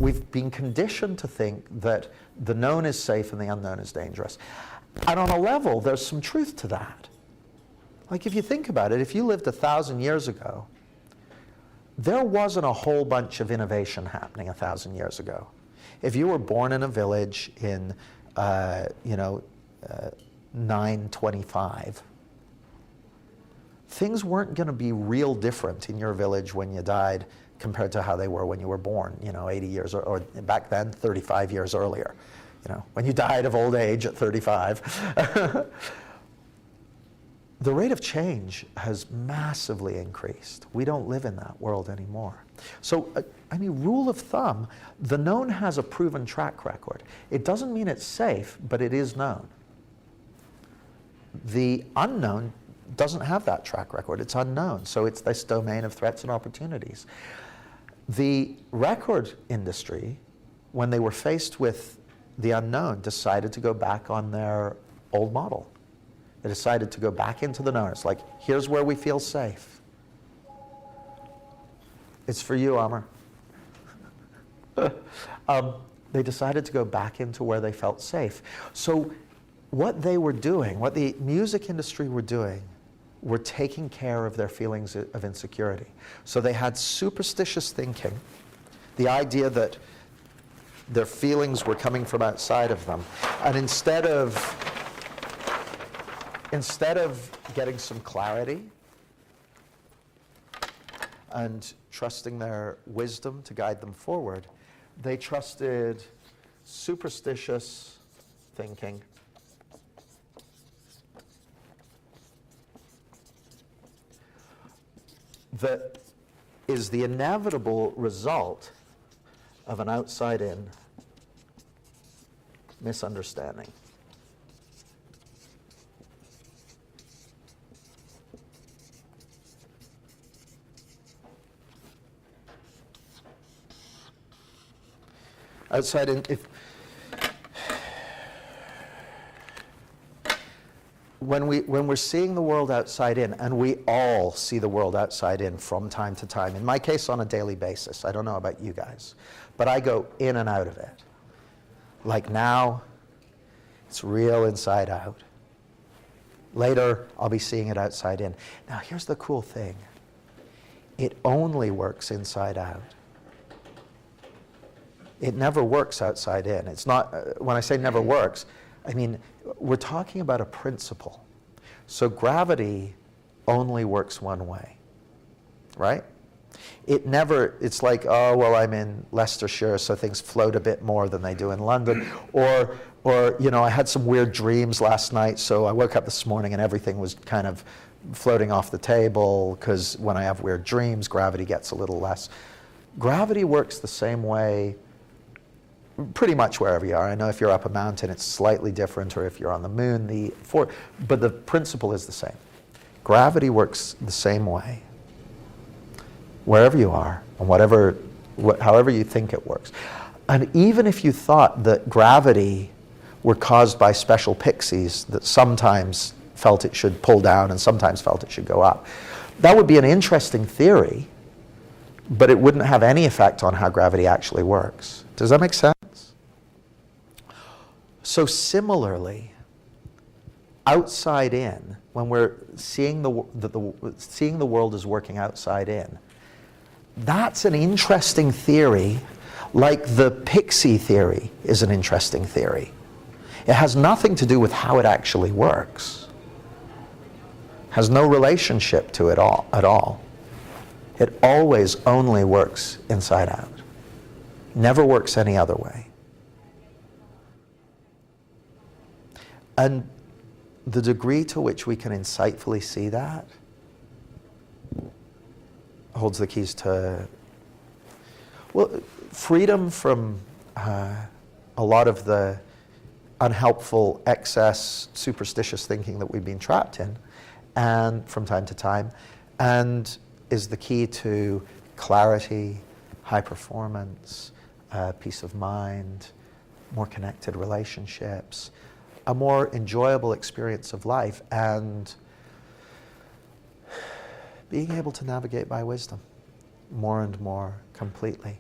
we've been conditioned to think that the known is safe and the unknown is dangerous. And on a level, there's some truth to that. Like if you think about it, if you lived 1,000 years ago, there wasn't a whole bunch of innovation happening 1,000 years ago. If you were born in a village in, 925, things weren't going to be real different in your village when you died compared to how they were when you were born, 80 years, or back then, 35 years earlier, when you died of old age at 35. The rate of change has massively increased. We don't live in that world anymore. So, rule of thumb, the known has a proven track record. It doesn't mean it's safe, but it is known. The unknown doesn't have that track record. It's unknown. So it's this domain of threats and opportunities. The record industry, when they were faced with the unknown, decided to go back on their old model. They decided to go back into the known. It's like, here's where we feel safe. It's for you, Amr. They decided to go back into where they felt safe. So what they were doing, what the music industry were doing, were taking care of their feelings of insecurity. So they had superstitious thinking, the idea that their feelings were coming from outside of them. And instead of getting some clarity and trusting their wisdom to guide them forward, they trusted superstitious thinking that is the inevitable result of an outside-in misunderstanding. Outside-in, when we're seeing the world outside in, and we all see the world outside in from time to time, in my case on a daily basis, I don't know about you guys, but I go in and out of it. Like now, it's real inside out. Later, I'll be seeing it outside in. Now here's the cool thing. It only works inside out. It never works outside in. It's not, when I say never works, I mean, we're talking about a principle. So gravity only works one way, right? It's like, oh, well, I'm in Leicestershire, so things float a bit more than they do in London. Or I had some weird dreams last night, so I woke up this morning and everything was kind of floating off the table, because when I have weird dreams, gravity gets a little less. Gravity works the same way pretty much wherever you are. I know if you're up a mountain, it's slightly different, or if you're on the moon, but the principle is the same. Gravity works the same way, wherever you are, and however you think it works. And even if you thought that gravity were caused by special pixies that sometimes felt it should pull down and sometimes felt it should go up, that would be an interesting theory, but it wouldn't have any effect on how gravity actually works. Does that make sense? So similarly, outside in, when we're seeing the world as working outside in, that's an interesting theory, like the pixie theory is an interesting theory. It has nothing to do with how it actually works. Has no relationship to it at all. It always only works inside out. Never works any other way. And the degree to which we can insightfully see that holds the keys to, well, freedom from a lot of the unhelpful, excess, superstitious thinking that we've been trapped in, and from time to time, and is the key to clarity, high performance, peace of mind, more connected relationships, a more enjoyable experience of life, and being able to navigate by wisdom more and more completely.